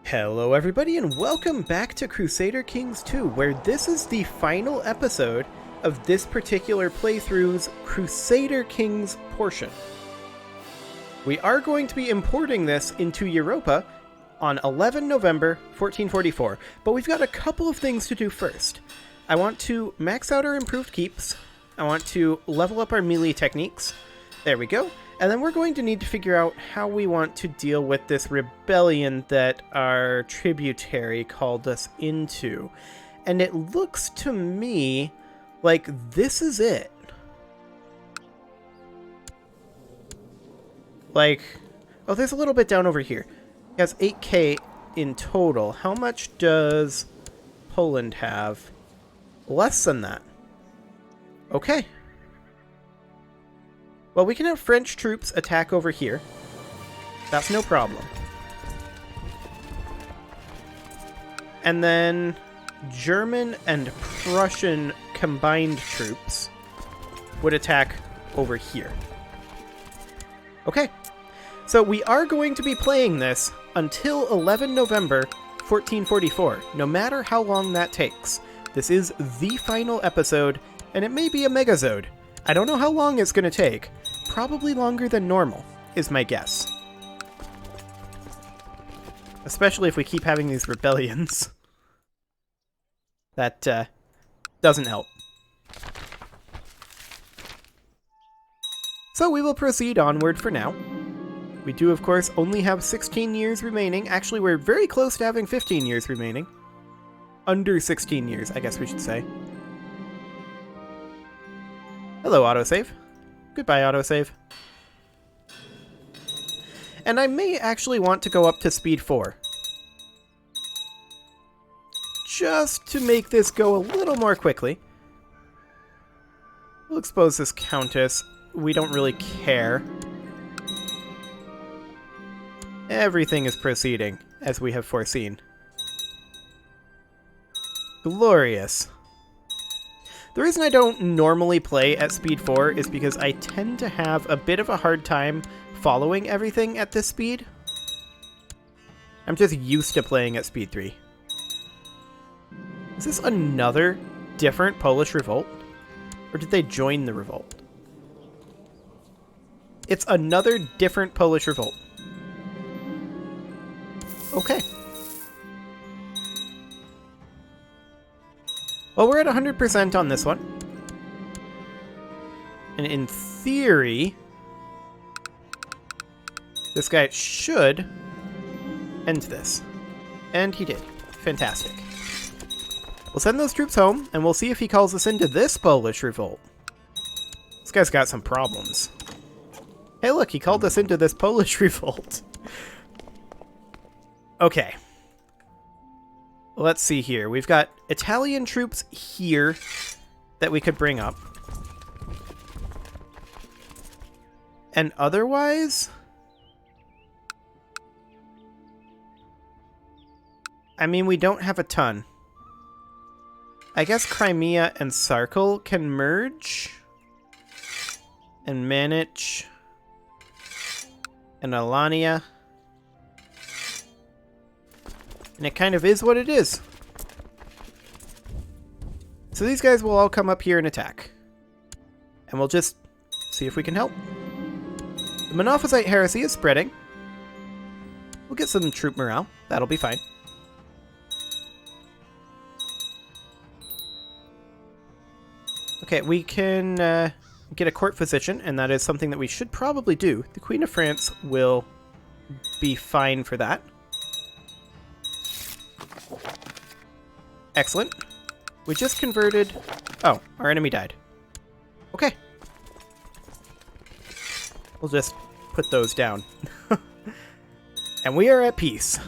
Hello everybody and welcome back to Crusader Kings 2, where this is the final episode of this particular playthrough's Crusader Kings portion. We are going to be importing this into Europa on 11 November 1444, but we've got a couple of things to do first. I want to max out our improved keeps, I want to level up our melee techniques, there we go. And then we're going to need to figure out how we want to deal with this rebellion that our tributary called us into. And it looks to me like this is it. Like, oh, there's a little bit down over here. It has 8k in total. How much does Poland have? Less than that. Okay. Well, we can have French troops attack over here. That's no problem. And then German and Prussian combined troops would attack over here. Okay, so we are going to be playing this until 11 November 1444, no matter how long that takes. This is the final episode, and it may be a megasode. I don't know how long it's going to take. Probably longer than normal, is my guess. Especially if we keep having these rebellions. That doesn't help. So we will proceed onward for now. We do, of course, only have 16 years remaining. Actually, we're very close to having 15 years remaining. Under 16 years, I guess we should say. Hello, autosave. Goodbye, autosave. And I may actually want to go up to speed 4. Just to make this go a little more quickly. We'll expose this countess. We don't really care. Everything is proceeding as we have foreseen. Glorious. The reason I don't normally play at speed 4 is because I tend to have a bit of a hard time following everything at this speed. I'm just used to playing at speed 3. Is this another different Polish revolt? Or did they join the revolt? It's another different Polish revolt. Okay. Well, we're at 100% on this one. And in theory, this guy should end this. And he did. Fantastic. We'll send those troops home, and we'll see if he calls us into this Polish revolt. This guy's got some problems. Hey, look, he called us into this Polish revolt. Okay. Let's see here. We've got Italian troops here that we could bring up. And otherwise, I mean, we don't have a ton. I guess Crimea and Sarkel can merge and manage, and Alania. And it kind of is what it is. So these guys will all come up here and attack. And we'll just see if we can help. The Monophysite heresy is spreading. We'll get some troop morale. That'll be fine. Okay, we can get a court physician, and that is something that we should probably do. The Queen of France will be fine for that. Excellent. We just converted... Oh, our enemy died. Okay. We'll just put those down. And we are at peace.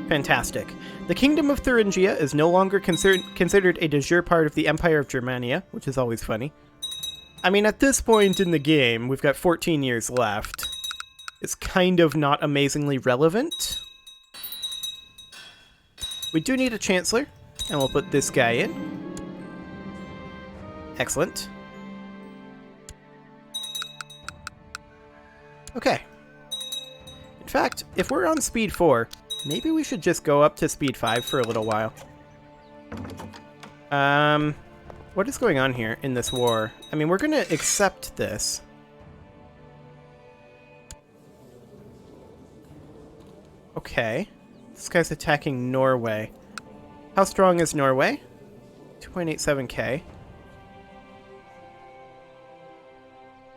Fantastic. The Kingdom of Thuringia is no longer considered a de jure part of the Empire of Germania, which is always funny. I mean, at this point in the game, we've got 14 years left. It's kind of not amazingly relevant. We do need a Chancellor. And we'll put this guy in. Excellent. Okay. In fact, if we're on speed 4, Maybe we should just go up to speed 5 for a little while. What is going on here in this war? I mean, we're going to accept this. Okay. This guy's attacking Norway. How strong is Norway? 2.87k.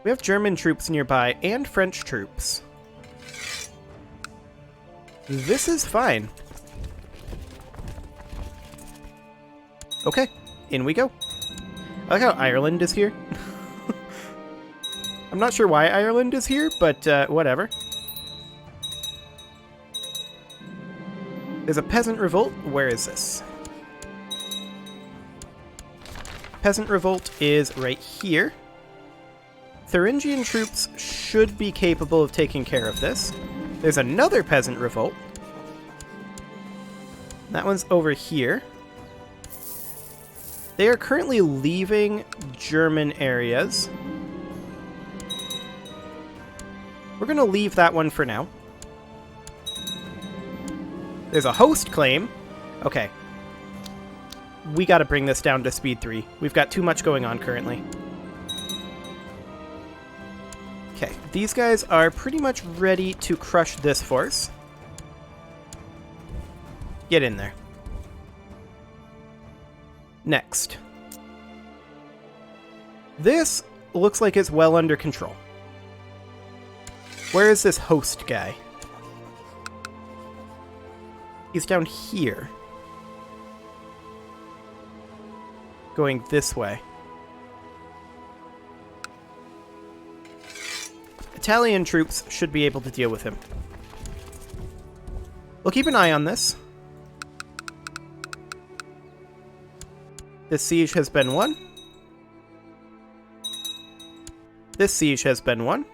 We have German troops nearby and French troops. This is fine. Okay, in we go. I like how Ireland is here. I'm not sure why Ireland is here, but whatever. There's a peasant revolt. Where is this? Peasant revolt is right here. Thuringian troops should be capable of taking care of this. There's another peasant revolt. That one's over here. They are currently leaving German areas. We're going to leave that one for now. There's a host claim. Okay. We got to bring this down to speed 3. We've got too much going on currently. Okay, these guys are pretty much ready to crush this force. Get in there. Next. This looks like it's well under control. Where is this host guy? He's down here. Going this way. Italian troops should be able to deal with him. We'll keep an eye on this. This siege has been won. This siege has been won.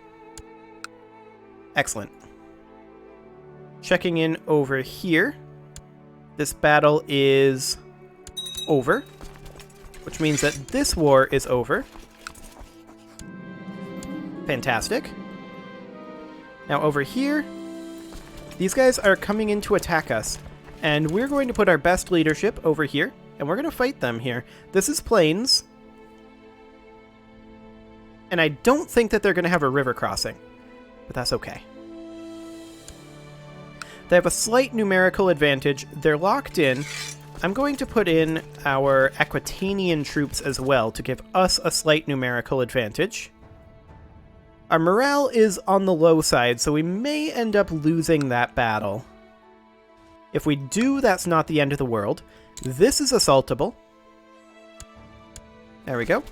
Excellent. Checking in over here. This battle is over, which means that this war is over. Fantastic. Now over here, these guys are coming in to attack us, and we're going to put our best leadership over here, and we're going to fight them here. This is plains, and I don't think that they're going to have a river crossing, but that's okay. They have a slight numerical advantage. They're locked in. I'm going to put in our Aquitanian troops as well to give us a slight numerical advantage. Our morale is on the low side, so we may end up losing that battle. If we do, that's not the end of the world. This is assaultable. There we go.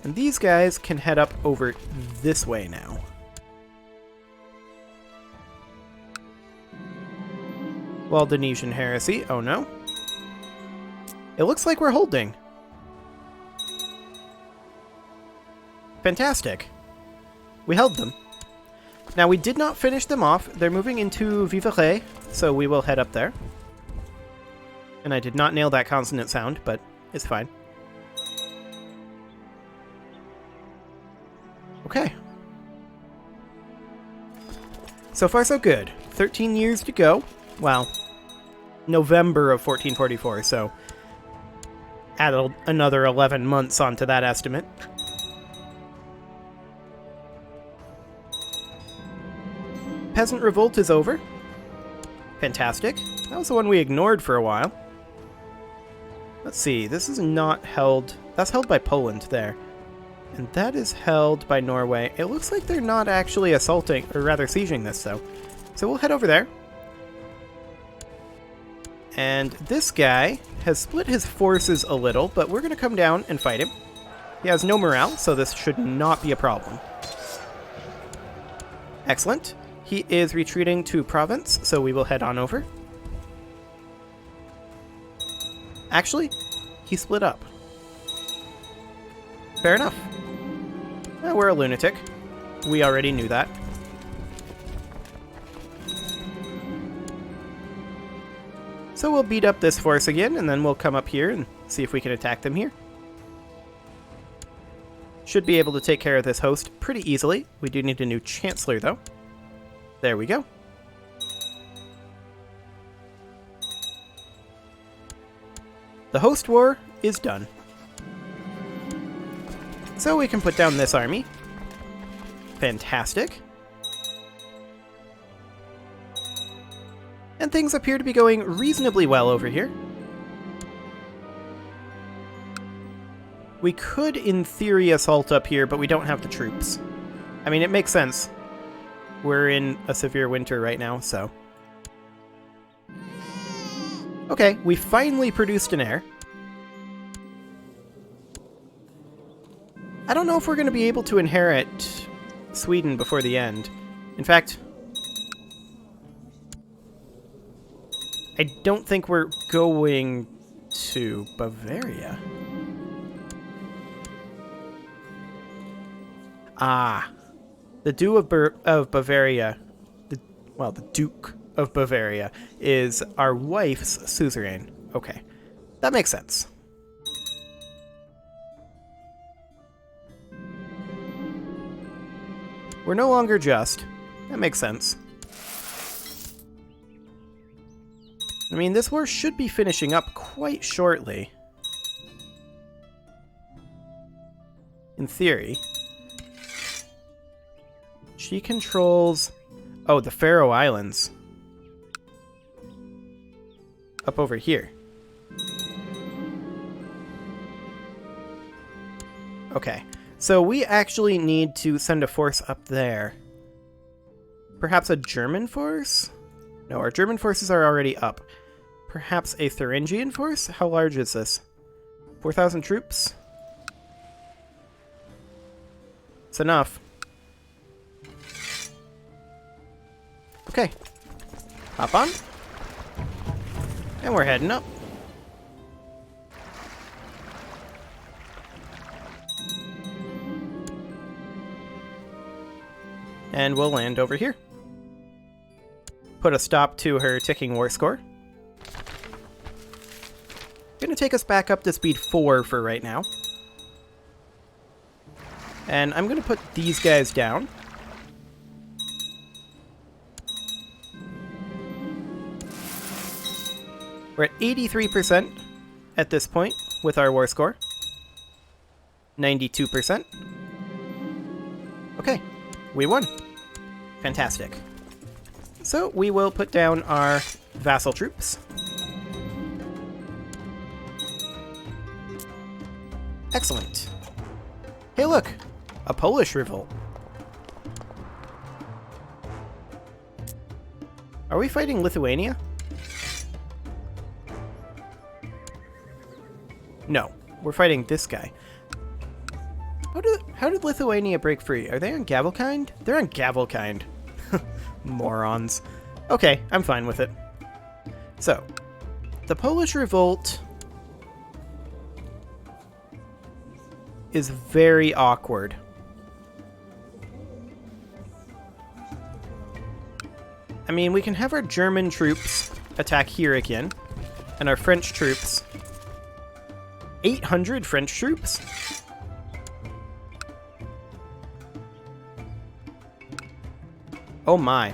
And these guys can head up over this way now. Waldenesian heresy. Oh no. It looks like we're holding. Fantastic. We held them. Now, we did not finish them off. They're moving into Vivarais, so we will head up there. And I did not nail that consonant sound, but it's fine. Okay. So far, so good. 13 years to go. Well, November of 1444, so add another 11 months onto that estimate. Peasant revolt is over. Fantastic. That was the one we ignored for a while. Let's see, this is not held... That's held by Poland there. And that is held by Norway. It looks like they're not actually assaulting, or rather sieging this, though. So we'll head over there. And this guy has split his forces a little, but we're going to come down and fight him. He has no morale, so this should not be a problem. Excellent. He is retreating to Provence, so we will head on over. Actually, he split up. Fair enough. We're a lunatic. We already knew that. So we'll beat up this force again, and then we'll come up here and see if we can attack them here. Should be able to take care of this host pretty easily. We do need a new chancellor, though. There we go. The host war is done. So we can put down this army. Fantastic. And things appear to be going reasonably well over here. We could, in theory, assault up here, but we don't have the troops. I mean, it makes sense. We're in a severe winter right now, so... Okay, we finally produced an heir. I don't know if we're going to be able to inherit Sweden before the end. In fact, I don't think we're going to Bavaria. Ah, the Duke of Bavaria, the Duke of Bavaria is our wife's suzerain. Okay, that makes sense. We're no longer just. That makes sense. I mean, this war should be finishing up quite shortly. In theory. She controls... Oh, the Faroe Islands. Up over here. Okay. So we actually need to send a force up there. Perhaps a German force? No, our German forces are already up. Perhaps a Thuringian force? How large is this? 4,000 troops? It's enough. Okay. Hop on. And we're heading up. And we'll land over here. Put a stop to her ticking war score. Gonna take us back up to speed 4 for right now. And I'm gonna put these guys down. We're at 83% at this point with our war score. 92%. Okay, we won. Fantastic. So we will put down our vassal troops. Excellent. Hey look, a Polish revolt. Are we fighting Lithuania? No, we're fighting this guy. How did Lithuania break free? Are they on Gavelkind? They're on Gavelkind. Morons. Okay, I'm fine with it. So, the Polish revolt is very awkward. I mean, we can have our German troops attack here again, and our French troops. 800 French troops? Oh my.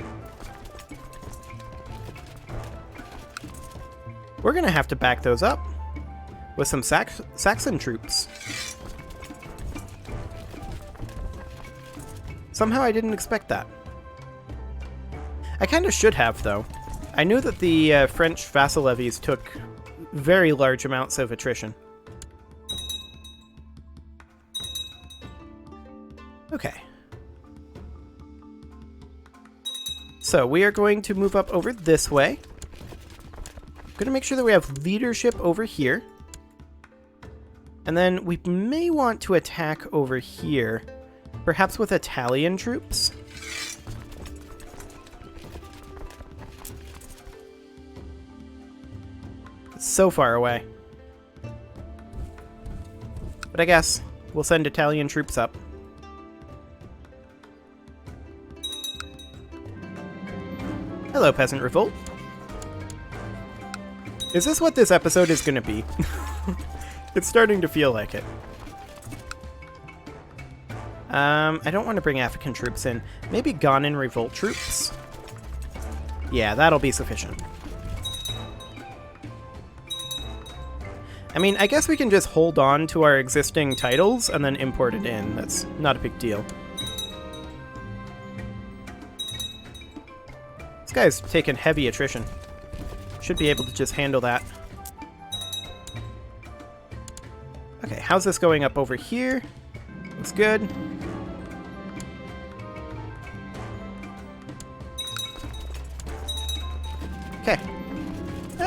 We're gonna have to back those up with some Saxon troops. Somehow I didn't expect that. I kind of should have, though. I knew that the French vassal levies took very large amounts of attrition. Okay. So we are going to move up over this way. I'm going to make sure that we have leadership over here. And then we may want to attack over here. Perhaps with Italian troops. It's so far away. But I guess we'll send Italian troops up. Hello, Peasant Revolt. Is this what this episode is going to be? It's starting to feel like it. I don't want to bring African troops in. Maybe Ghanaian revolt troops? Yeah, that'll be sufficient. I mean, I guess we can just hold on to our existing titles and then import it in. That's not a big deal. This guy's taken heavy attrition. Should be able to just handle that. Okay, how's this going up over here? Looks good. Okay.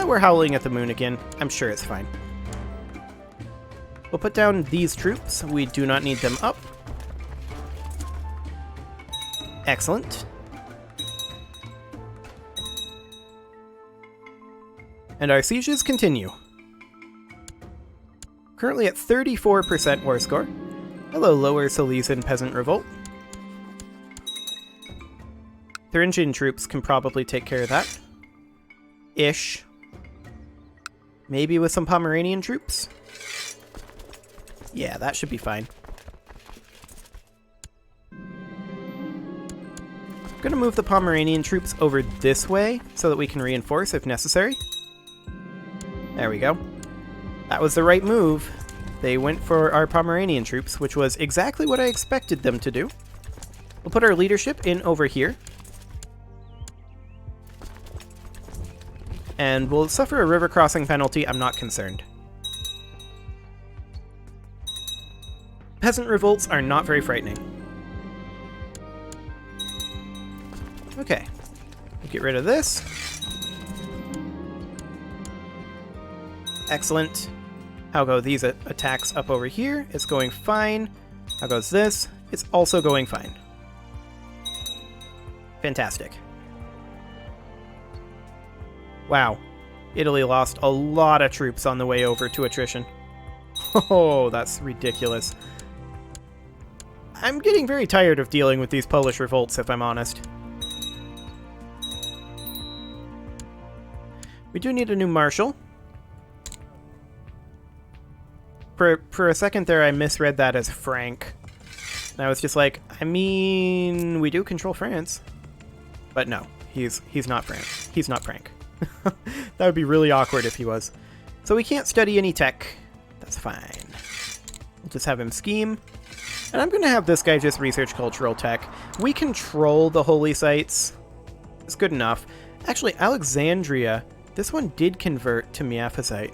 We're howling at the moon again. I'm sure it's fine. We'll put down these troops. We do not need them up. Excellent. And our sieges continue. Currently at 34% war score. Hello, Lower Silesian Peasant Revolt. Thuringian troops can probably take care of that. Ish. Maybe with some Pomeranian troops? Yeah, that should be fine. I'm gonna move the Pomeranian troops over this way so that we can reinforce if necessary. There we go. That was the right move. They went for our Pomeranian troops, which was exactly what I expected them to do. We'll put our leadership in over here. And we'll suffer a river crossing penalty. I'm not concerned. Peasant revolts are not very frightening. Okay. We'll get rid of this. Excellent. How go these attacks up over here? It's going fine. How goes this? It's also going fine. Fantastic. Wow. Italy lost a lot of troops on the way over to attrition. Oh, that's ridiculous. I'm getting very tired of dealing with these Polish revolts, if I'm honest. We do need a new marshal. For a second there, I misread that as Frank. And I was just like, I mean, we do control France. But no, he's not France. He's not Frank. That would be really awkward if he was. So we can't study any tech. That's fine. We'll just have him scheme. And I'm going to have this guy just research cultural tech. We control the holy sites. It's good enough. Actually, Alexandria, this one did convert to Miaphysite.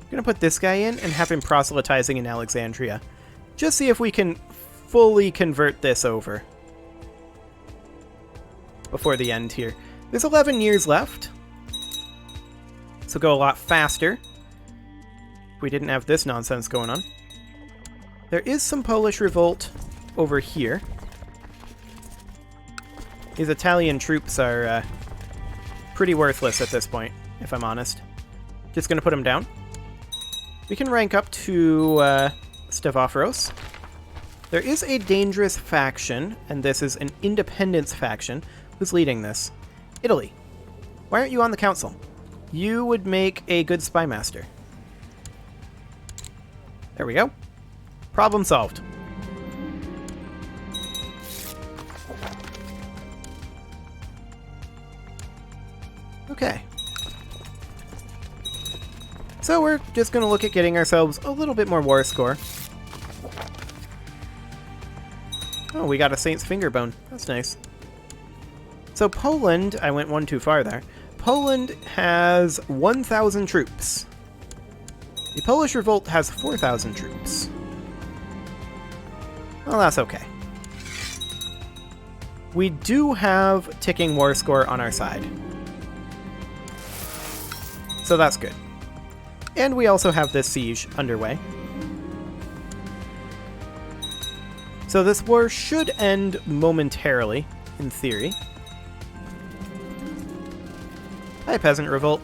I'm going to put this guy in and have him proselytizing in Alexandria. Just see if we can fully convert this over before the end here. There's 11 years left. So go a lot faster. If we didn't have this nonsense going on. There is some Polish revolt over here. These Italian troops are pretty worthless at this point, if I'm honest. Just going to put them down. We can rank up to Stavropos. There is a dangerous faction, and this is an independence faction. Who's leading this? Italy. Why aren't you on the council? You would make a good spy master. There we go. Problem solved. Okay. So we're just going to look at getting ourselves a little bit more war score. Oh, we got a Saint's Fingerbone. That's nice. So Poland, I went one too far there. Poland has 1,000 troops. The Polish Revolt has 4,000 troops. Well, that's okay. We do have ticking war score on our side. So that's good. And we also have this siege underway. So this war should end momentarily, in theory. Hi, Peasant Revolt.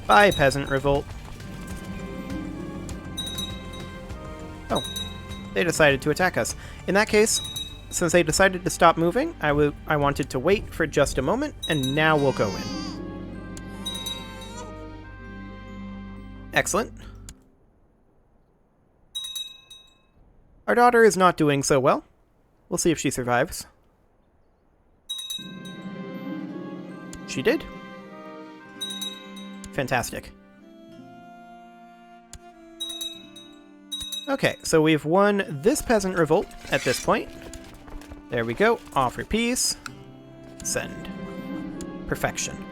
Bye, Peasant Revolt. Oh, they decided to attack us. In that case, since they decided to stop moving, I wanted to wait for just a moment, and now we'll go in. Excellent. Our daughter is not doing so well. We'll see if she survives. She did. Fantastic. Okay, so we've won this peasant revolt at this point. There we go. Offer peace. Send. Perfection.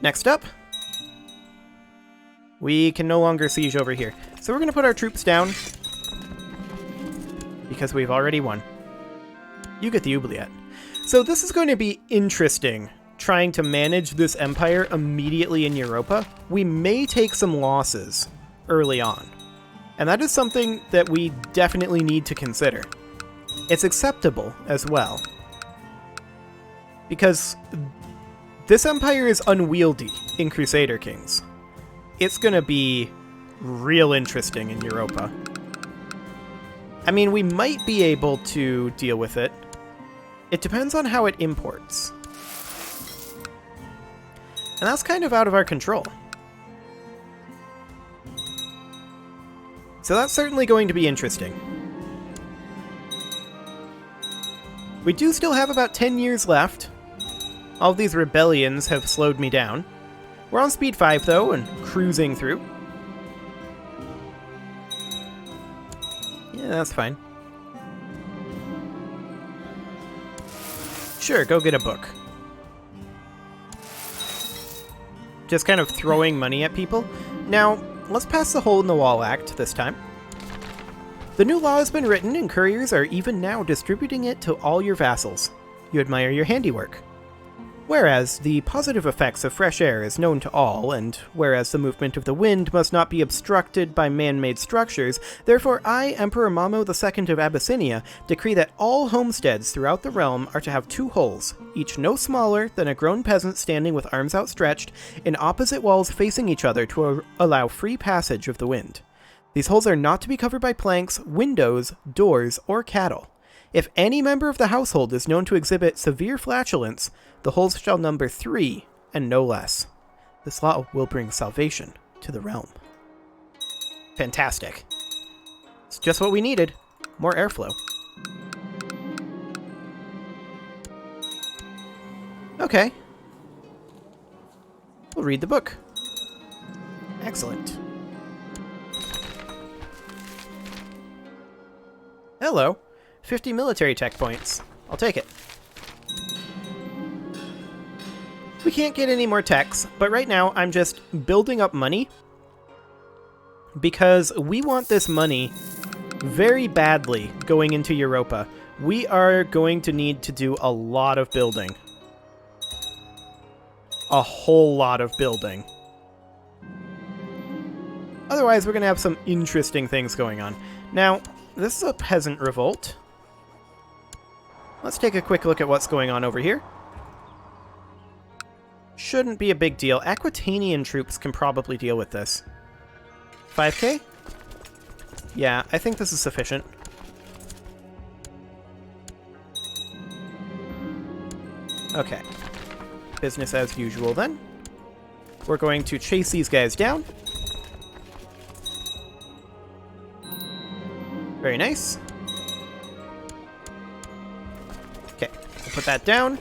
Next up, we can no longer siege over here. So we're going to put our troops down because we've already won. You get the oubliette. So this is going to be interesting, trying to manage this empire immediately in Europa. We may take some losses early on, and that is something that we definitely need to consider. It's acceptable as well, because this empire is unwieldy in Crusader Kings. It's gonna be real interesting in Europa. I mean, we might be able to deal with it. It depends on how it imports. And that's kind of out of our control. So that's certainly going to be interesting. We do still have about 10 years left. All of these rebellions have slowed me down. We're on speed 5 though, and cruising through. Yeah, that's fine. Sure, go get a book. Just kind of throwing money at people. Now, let's pass the Hole in the Wall Act this time. The new law has been written, and couriers are even now distributing it to all your vassals. You admire your handiwork. Whereas the positive effects of fresh air is known to all, and whereas the movement of the wind must not be obstructed by man-made structures, therefore I, Emperor Mamo II of Abyssinia, decree that all homesteads throughout the realm are to have 2 holes, each no smaller than a grown peasant standing with arms outstretched, in opposite walls facing each other to allow free passage of the wind. These holes are not to be covered by planks, windows, doors, or cattle. If any member of the household is known to exhibit severe flatulence, the holes shall number 3, and no less. This law will bring salvation to the realm. Fantastic. It's just what we needed. More airflow. Okay. We'll read the book. Excellent. Hello. 50 military tech points. I'll take it. We can't get any more techs, but right now I'm just building up money because we want this money very badly going into Europa. We are going to need to do a lot of building. A whole lot of building. Otherwise, we're going to have some interesting things going on. Now, this is a peasant revolt. Let's take a quick look at what's going on over here. Shouldn't be a big deal. Aquitanian troops can probably deal with this. 5k? Yeah, I think this is sufficient. Okay. Business as usual then. We're going to chase these guys down. Very nice. Okay, we'll put that down.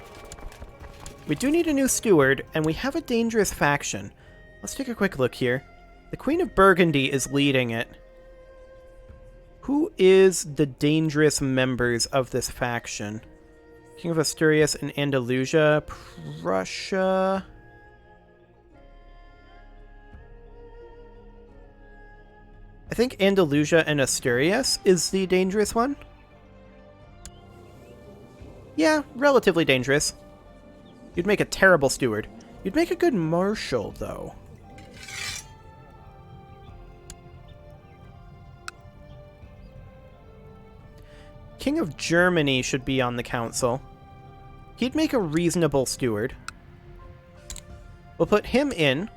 We do need a new steward, and we have a dangerous faction. Let's take a quick look here. The Queen of Burgundy is leading it. Who is the dangerous members of this faction? King of Asturias and Andalusia, Prussia. I think Andalusia and Asturias is the dangerous one. Yeah, relatively dangerous. You'd make a terrible steward. You'd make a good marshal, though. King of Germany should be on the council. He'd make a reasonable steward. We'll put him in.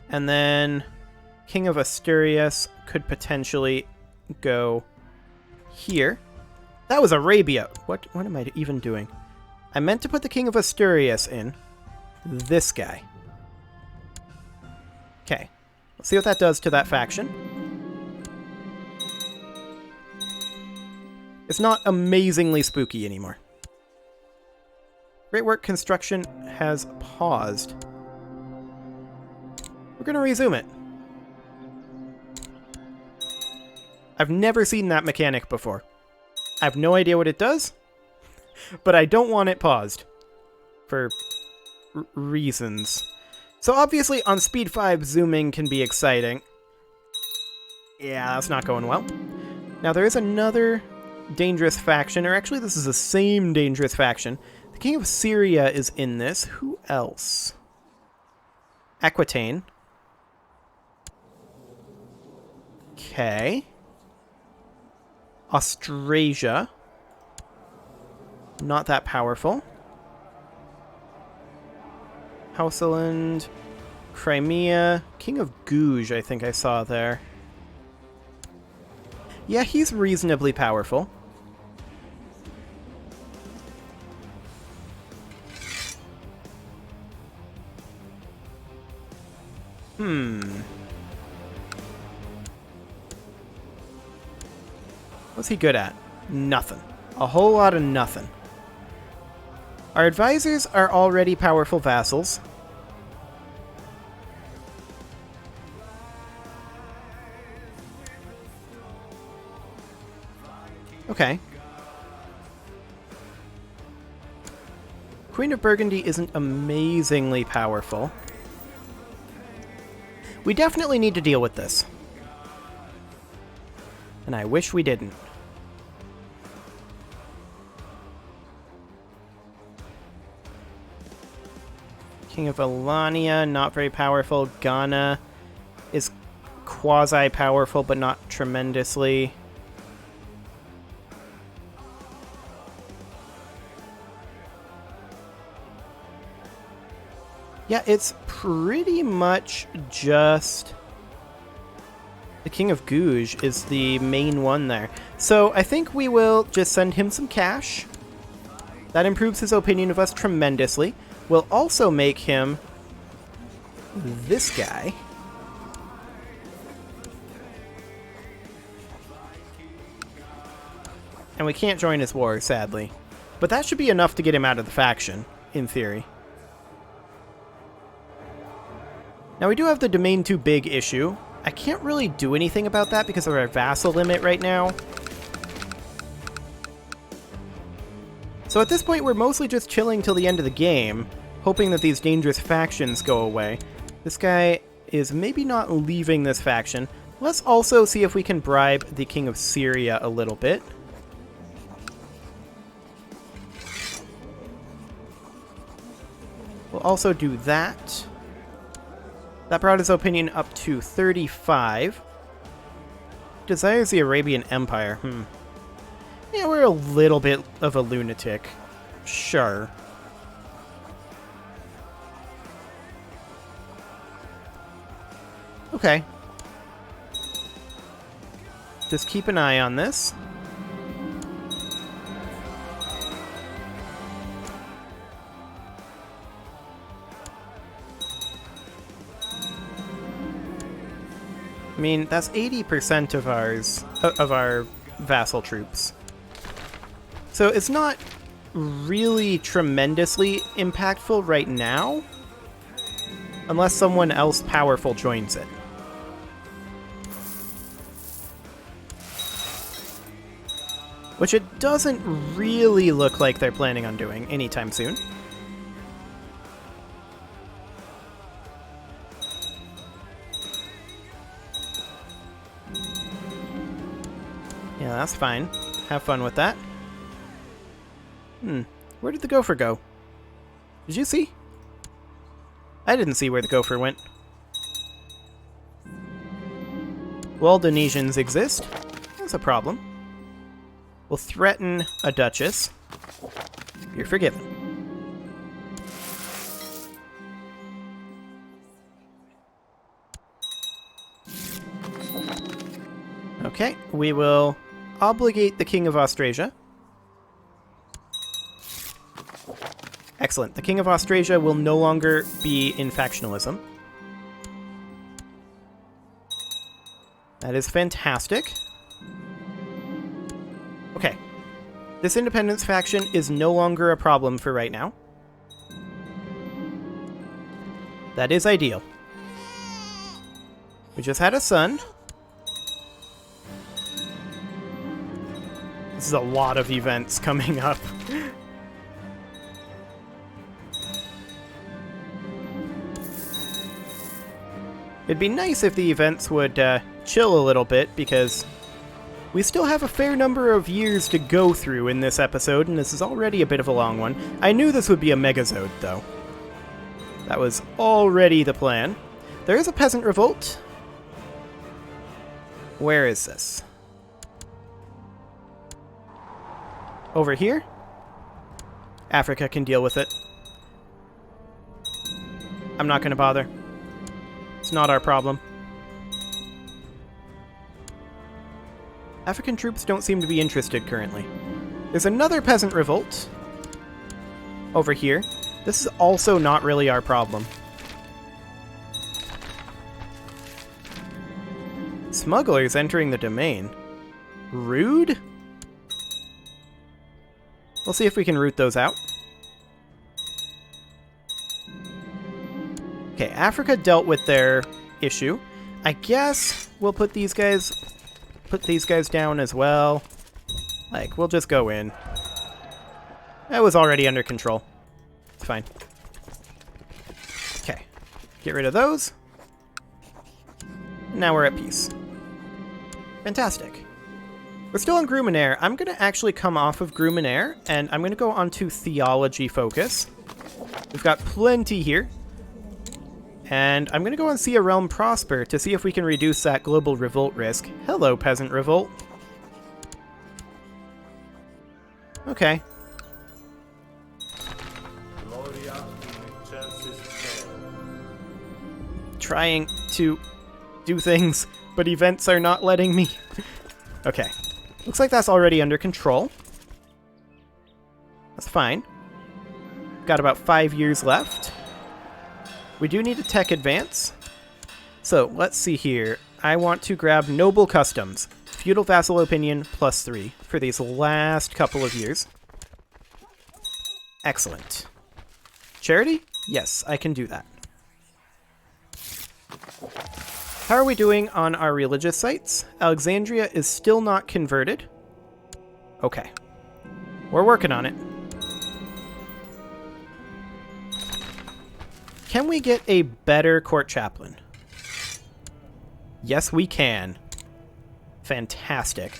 And then King of Asturias could potentially go here. That was Arabia. What am I even doing? I meant to put the King of Asturias in. this guy. Okay. Let's see what that does to that faction. It's not amazingly spooky anymore. Great work construction has paused. We're going to resume it. I've never seen that mechanic before. I have no idea what it does, but I don't want it paused. For reasons. So obviously on speed 5, zooming can be exciting. Yeah, that's not going well. Now there is another dangerous faction, or actually this is the same dangerous faction. The King of Syria is in this. Who else? Aquitaine. Okay. Austrasia. Not that powerful. Houseland. Crimea. King of Gouge, I think I saw there. Yeah, he's reasonably powerful. What's he good at? Nothing. A whole lot of nothing. Our advisors are already powerful vassals. Okay. Queen of Burgundy isn't amazingly powerful. We definitely need to deal with this. And I wish we didn't. King of Alania, not very powerful. Ghana is quasi-powerful, but not tremendously. Yeah, it's pretty much just... The King of Gouge is the main one there. So I think we will just send him some cash. That improves his opinion of us tremendously. We'll also make him this guy. And we can't join his war, sadly. But that should be enough to get him out of the faction, in theory. Now we do have the Domain Too Big issue. I can't really do anything about that because of our vassal limit right now. So at this point, we're mostly just chilling till the end of the game, hoping that these dangerous factions go away. This guy is maybe not leaving this faction. Let's also see if we can bribe the King of Syria a little bit. We'll also do that. That brought his opinion up to 35. Desires the Arabian Empire. Yeah, we're a little bit of a lunatic. Sure. Okay. Just keep an eye on this. I mean, that's 80% of our vassal troops. So it's not really tremendously impactful right now, unless someone else powerful joins it. Which it doesn't really look like they're planning on doing anytime soon. Yeah, that's fine. Have fun with that. Where did the gopher go? Did you see? I didn't see where the gopher went. Well, Indonesians exist. That's a problem. We'll threaten a duchess. You're forgiven. Okay, we will obligate the King of Austrasia. Excellent. The King of Austrasia will no longer be in factionalism. That is fantastic. Okay. This independence faction is no longer a problem for right now. That is ideal. We just had a son. This is a lot of events coming up. It'd be nice if the events would chill a little bit, because we still have a fair number of years to go through in this episode, and this is already a bit of a long one. I knew this would be a megasode, though. That was already the plan. There is a peasant revolt. Where is this? Over here? Africa can deal with it. I'm not going to bother. It's not our problem. African troops don't seem to be interested currently. There's another peasant revolt over here. This is also not really our problem. Smugglers entering the domain. Rude? We'll see if we can root those out. Okay, Africa dealt with their issue. I guess we'll put these guys down as well. Like, we'll just go in. That was already under control. It's fine. Okay. Get rid of those. Now we're at peace. Fantastic. We're still on Gruminair. I'm going to actually come off of Gruminair, and I'm going to go on to Theology Focus. We've got plenty here. And I'm going to go and see a Realm Prosper to see if we can reduce that global revolt risk. Hello, Peasant Revolt. Okay. Trying to do things, but events are not letting me. Okay. Looks like that's already under control. That's fine. Got about 5 years left. We do need a tech advance. So, let's see here. I want to grab Noble Customs. Feudal Vassal Opinion +3 for these last couple of years. Excellent. Charity? Yes, I can do that. How are we doing on our religious sites? Alexandria is still not converted. Okay. We're working on it. Can we get a better court chaplain? Yes, we can. Fantastic.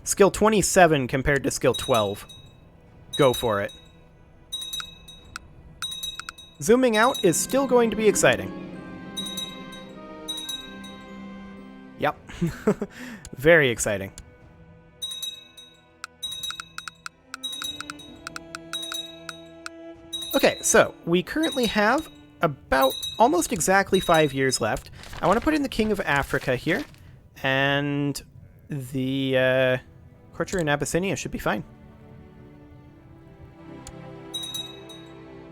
Skill 27 compared to skill 12. Go for it. Zooming out is still going to be exciting. Yep. Very exciting. Okay, so we currently have about almost exactly 5 years left. I want to put in the King of Africa here, and the Courtier in Abyssinia should be fine.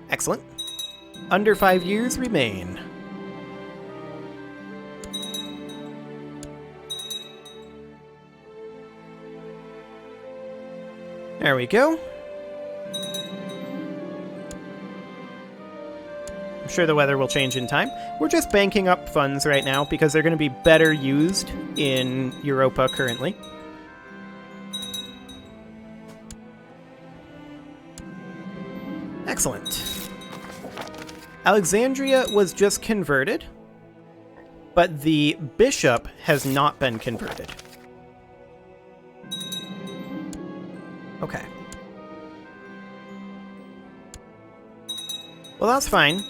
Excellent. Under 5 years remain. There we go. I'm sure the weather will change in time. We're just banking up funds right now because they're going to be better used in Europa currently. Excellent. Alexandria was just converted, but the bishop has not been converted. Okay. Well, that's fine.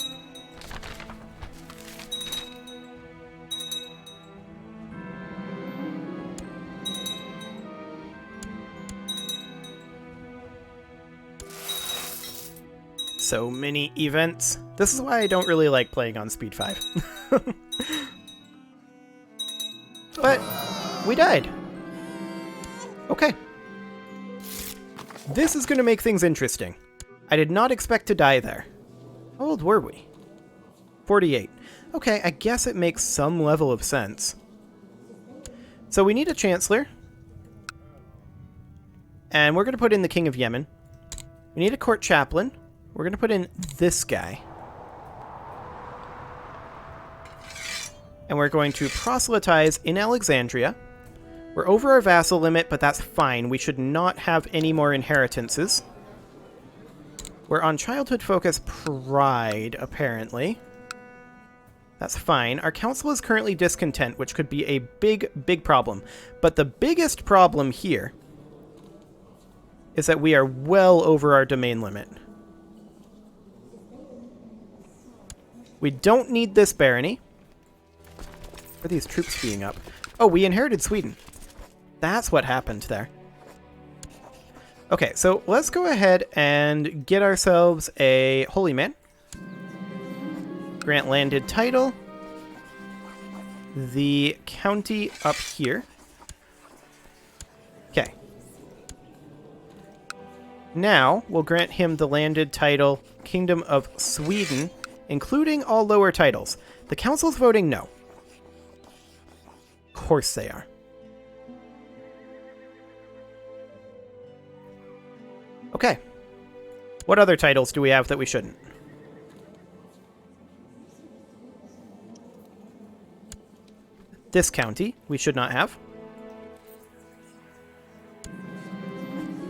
So many events. This is why I don't really like playing on Speed 5. But we died. Okay. This is going to make things interesting. I did not expect to die there. How old were we? 48. Okay, I guess it makes some level of sense. So we need a Chancellor. And we're going to put in the King of Yemen. We need a Court Chaplain. We're going to put in this guy. And we're going to proselytize in Alexandria. We're over our vassal limit, but that's fine. We should not have any more inheritances. We're on childhood focus pride, apparently. That's fine. Our council is currently discontent, which could be a big, big problem. But the biggest problem here is that we are well over our domain limit. We don't need this barony. Where are these troops being up? Oh, we inherited Sweden. That's what happened there. Okay, so let's go ahead and get ourselves a holy man. Grant landed title. The county up here. Okay. Now, we'll grant him the landed title, Kingdom of Sweden, including all lower titles. The council's voting no. Of course they are. Okay. What other titles do we have that we shouldn't? This county, we should not have.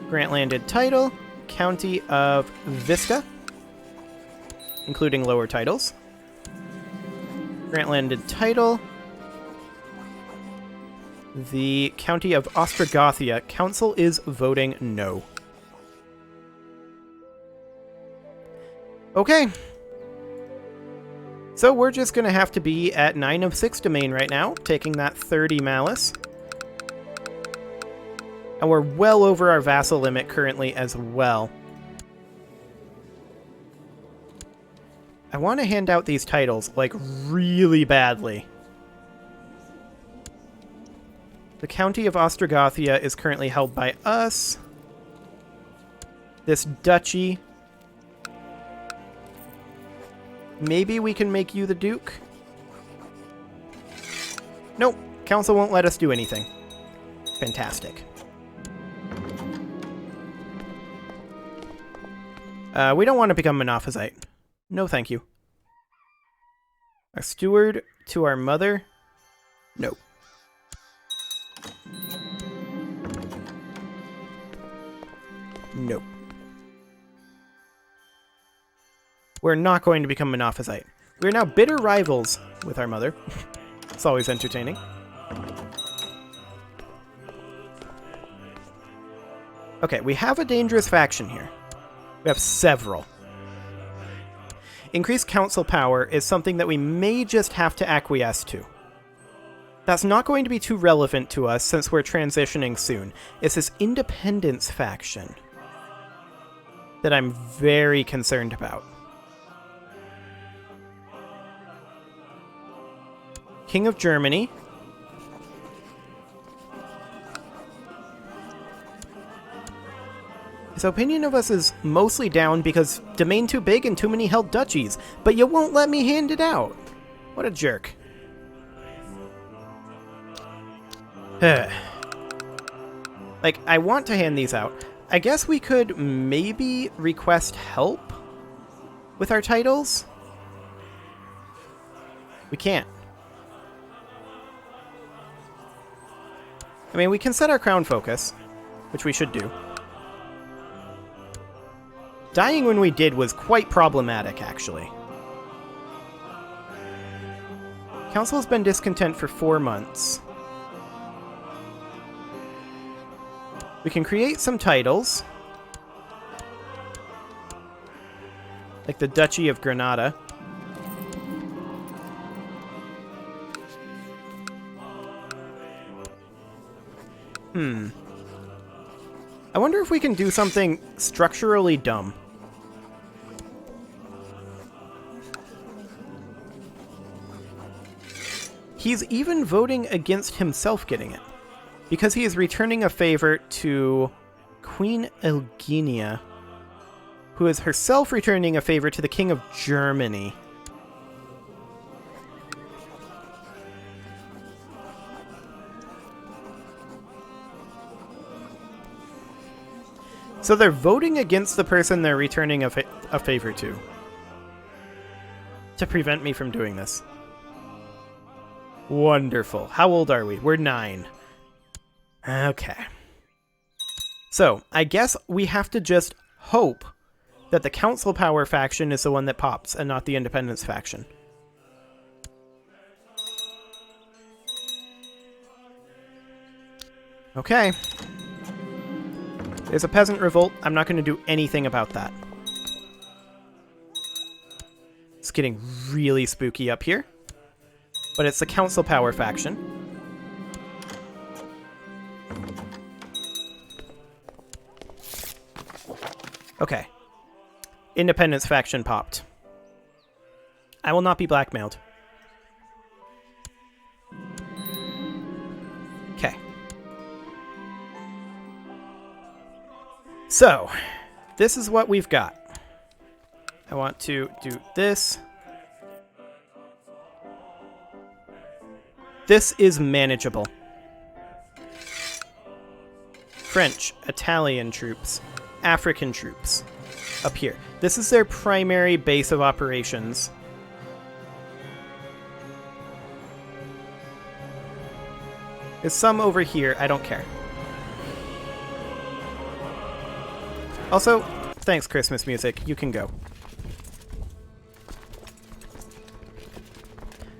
Grant landed title, County of Vista, including lower titles. Grant landed title, the County of Ostrogothia. Council is voting no. Okay. So we're just going to have to be at 9 of 6 domain right now, taking that 30 malice. And we're well over our vassal limit currently as well. I want to hand out these titles, like, really badly. The County of Ostrogothia is currently held by us. This duchy... Maybe we can make you the Duke? Nope. Council won't let us do anything. Fantastic. We don't want to become Monophysite. No, thank you. A steward to our mother? No. No. We're not going to become Monophysite. We're now bitter rivals with our mother. It's always entertaining. Okay, we have a dangerous faction here. We have several. Increased council power is something that we may just have to acquiesce to. That's not going to be too relevant to us since we're transitioning soon. It's this independence faction that I'm very concerned about. King of Germany. His opinion of us is mostly down because domain too big and too many held duchies, but you won't let me hand it out. What a jerk. Like, I want to hand these out. I guess we could maybe request help with our titles. We can't. I mean, we can set our crown focus, which we should do. Dying when we did was quite problematic, actually. Council has been discontent for 4 months. We can create some titles. Like the Duchy of Granada. I wonder if we can do something structurally dumb. He's even voting against himself getting it, because he is returning a favor to Queen Eugenia, who is herself returning a favor to the King of Germany. So they're voting against the person they're returning a favor to prevent me from doing this. Wonderful. How old are we? We're 9. Okay. So, I guess we have to just hope that the Council Power faction is the one that pops and not the Independence faction. Okay. There's a peasant revolt. I'm not going to do anything about that. It's getting really spooky up here. But it's the Council Power faction. Okay. Independence faction popped. I will not be blackmailed. Okay. So, this is what we've got. I want to do this. This is manageable. French, Italian troops, African troops up here. This is their primary base of operations. There's some over here. I don't care. Also, thanks, Christmas music. You can go.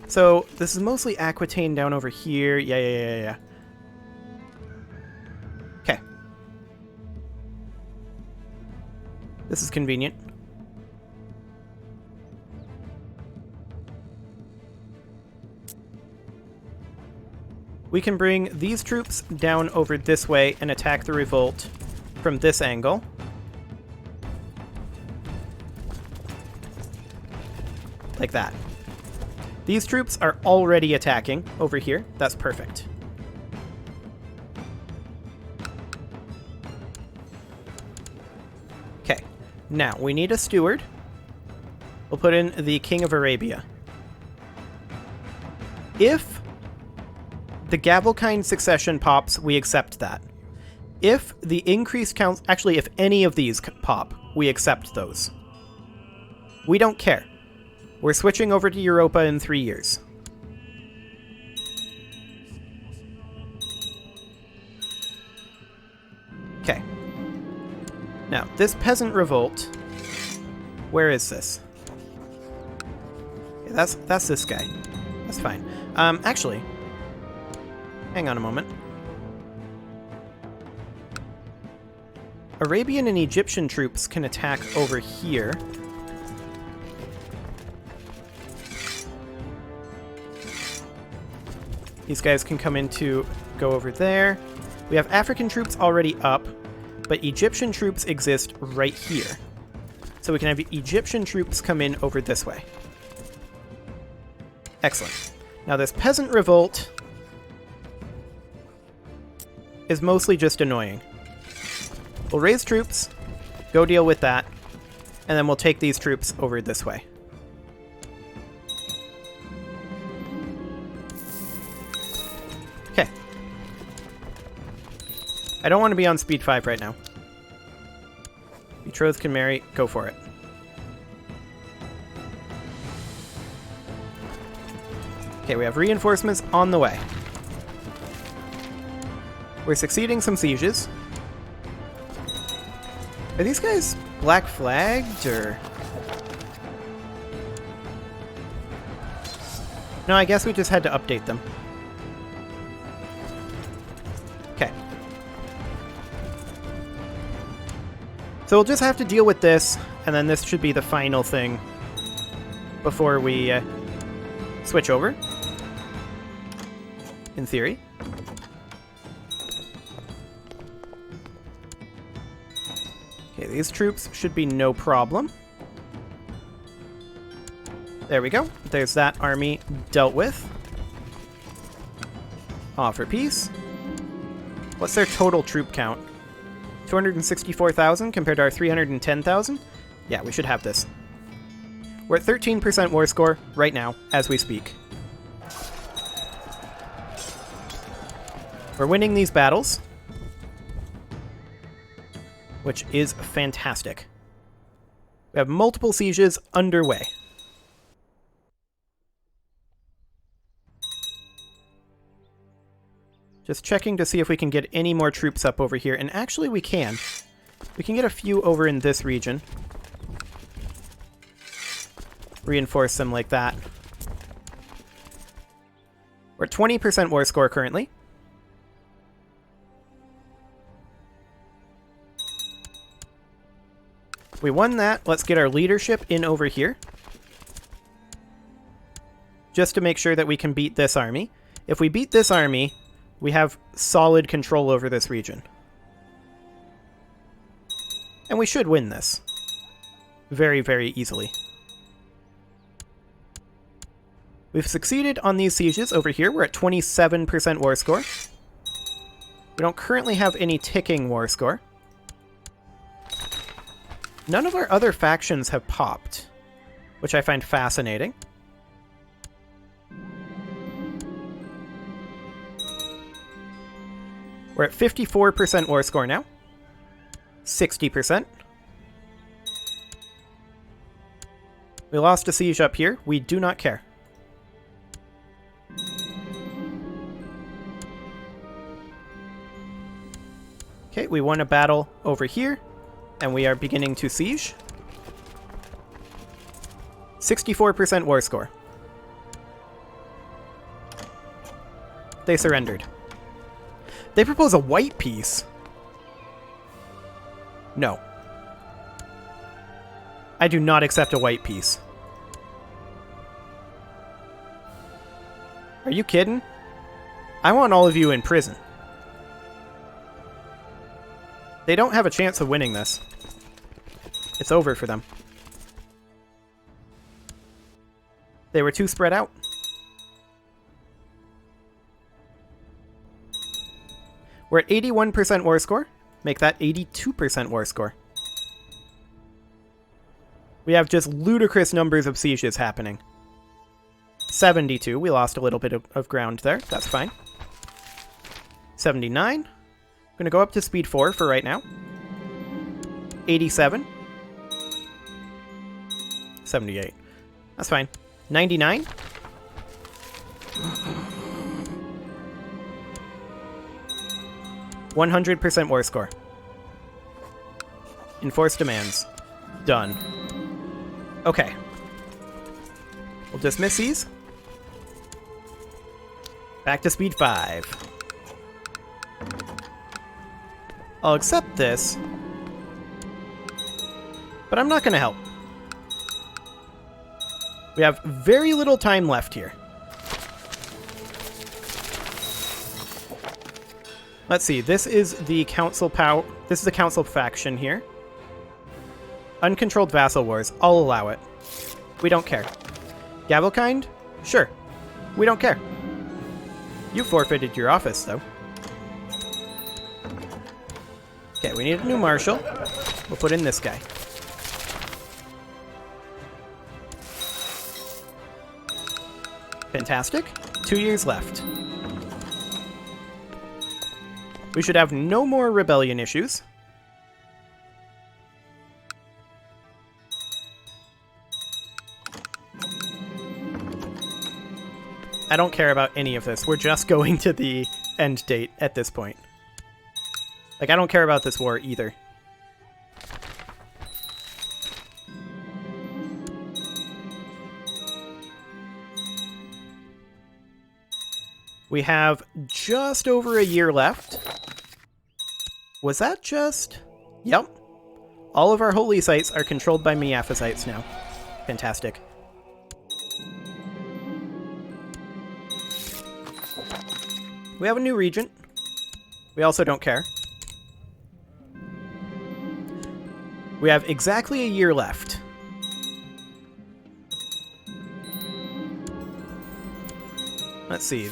So, this is mostly Aquitaine down over here. Yeah. Okay. This is convenient. We can bring these troops down over this way and attack the revolt from this angle. Like that. These troops are already attacking over here. That's perfect. Okay. Now, we need a steward. We'll put in the King of Arabia. If the Gavelkind succession pops, we accept that. If the increased count... Actually, if any of these pop, we accept those. We don't care. We're switching over to Europa in 3 years. Okay. Now, this peasant revolt... Where is this? Okay, that's this guy. That's fine. Actually... Hang on a moment. Arabian and Egyptian troops can attack over here. These guys can come in to go over there. We have African troops already up, but Egyptian troops exist right here. So we can have Egyptian troops come in over this way. Excellent. Now this peasant revolt is mostly just annoying. We'll raise troops, go deal with that, and then we'll take these troops over this way. Okay. I don't want to be on speed 5 right now. Betrothed can marry, go for it. Okay, we have reinforcements on the way. We're succeeding some sieges. Are these guys black flagged, or...? No, I guess we just had to update them. Okay. So we'll just have to deal with this, and then this should be the final thing before we switch over. In theory. Okay, these troops should be no problem. There we go. There's that army dealt with. Offer peace. What's their total troop count? 264,000 compared to our 310,000? Yeah, we should have this. We're at 13% war score right now, as we speak. We're winning these battles, which is fantastic. We have multiple sieges underway. Just checking to see if we can get any more troops up over here, and actually we can. We can get a few over in this region. Reinforce them like that. We're at 20% war score currently. We won that. Let's get our leadership in over here. Just to make sure that we can beat this army. If we beat this army, we have solid control over this region. And we should win this. Very, very easily. We've succeeded on these sieges over here. We're at 27% war score. We don't currently have any ticking war score. None of our other factions have popped, which I find fascinating. We're at 54% war score now. 60%. We lost a siege up here. We do not care. Okay, we won a battle over here, and we are beginning to siege. 64% war score. They surrendered. They propose a white peace. No. I do not accept a white peace. Are you kidding? I want all of you in prison. They don't have a chance of winning this. It's over for them. They were too spread out. We're at 81% war score. Make that 82% war score. We have just ludicrous numbers of sieges happening. 72. We lost a little bit of ground there. That's fine. 79. I'm going to go up to speed 4 for right now. 87. 78. That's fine. 99. %100% war score. Enforce demands. Done. Okay. We'll dismiss these. Back to speed 5. I'll accept this, but I'm not going to help. We have very little time left here. Let's see. This is the council power. This is the council faction here. Uncontrolled vassal wars. I'll allow it. We don't care. Gavelkind? Sure. We don't care. You forfeited your office, though. Okay, we need a new marshal. We'll put in this guy. Fantastic. 2 years left. We should have no more rebellion issues. I don't care about any of this. We're just going to the end date at this point. Like, I don't care about this war either. We have just over a year left. Was that just... Yep. All of our holy sites are controlled by Miaphysites now. Fantastic. We have a new regent. We also don't care. We have exactly a year left. Let's see.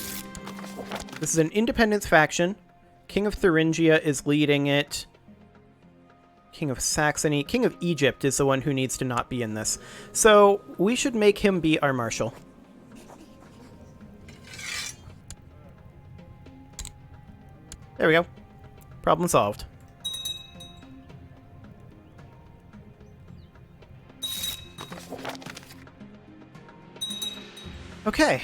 This is an independence faction. King of Thuringia is leading it. King of Saxony. King of Egypt is the one who needs to not be in this. So we should make him be our marshal. There we go. Problem solved. Okay,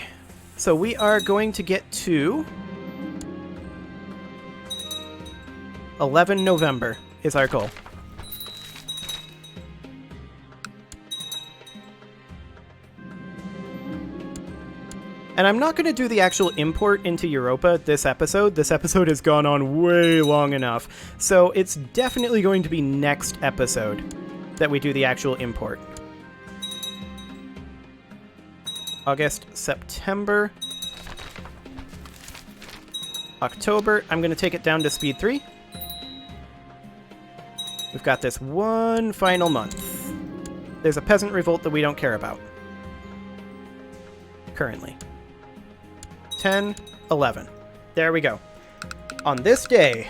so we are going to get to 11 November is our goal. And I'm not going to do the actual import into Europa this episode. This episode has gone on way long enough. So it's definitely going to be next episode that we do the actual import. August, September, October. I'm going to take it down to speed 3. We've got this one final month. There's a peasant revolt that we don't care about. Currently. 10, 11. There we go. On this day,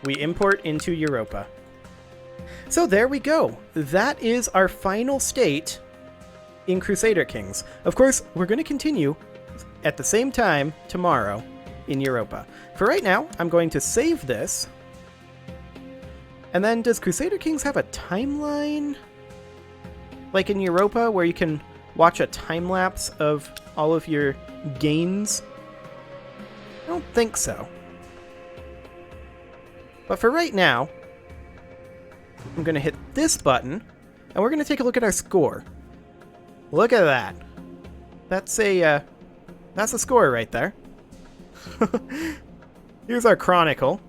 we import into Europa. So there we go. That is our final state in Crusader Kings. Of course, we're going to continue at the same time tomorrow in Europa. For right now, I'm going to save this. And then, does Crusader Kings have a timeline? Like in Europa, where you can watch a time-lapse of all of your gains? I don't think so. But for right now, I'm going to hit this button, and we're going to take a look at our score. Look at that. That's a score right there. Here's our chronicle.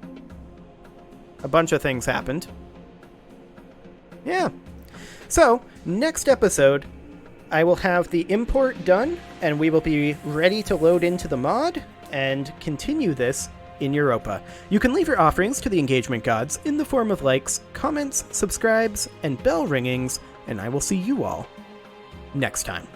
A bunch of things happened. Yeah. So, next episode, I will have the import done, and we will be ready to load into the mod and continue this in Europa. You can leave your offerings to the engagement gods in the form of likes, comments, subscribes, and bell ringings, and I will see you all next time.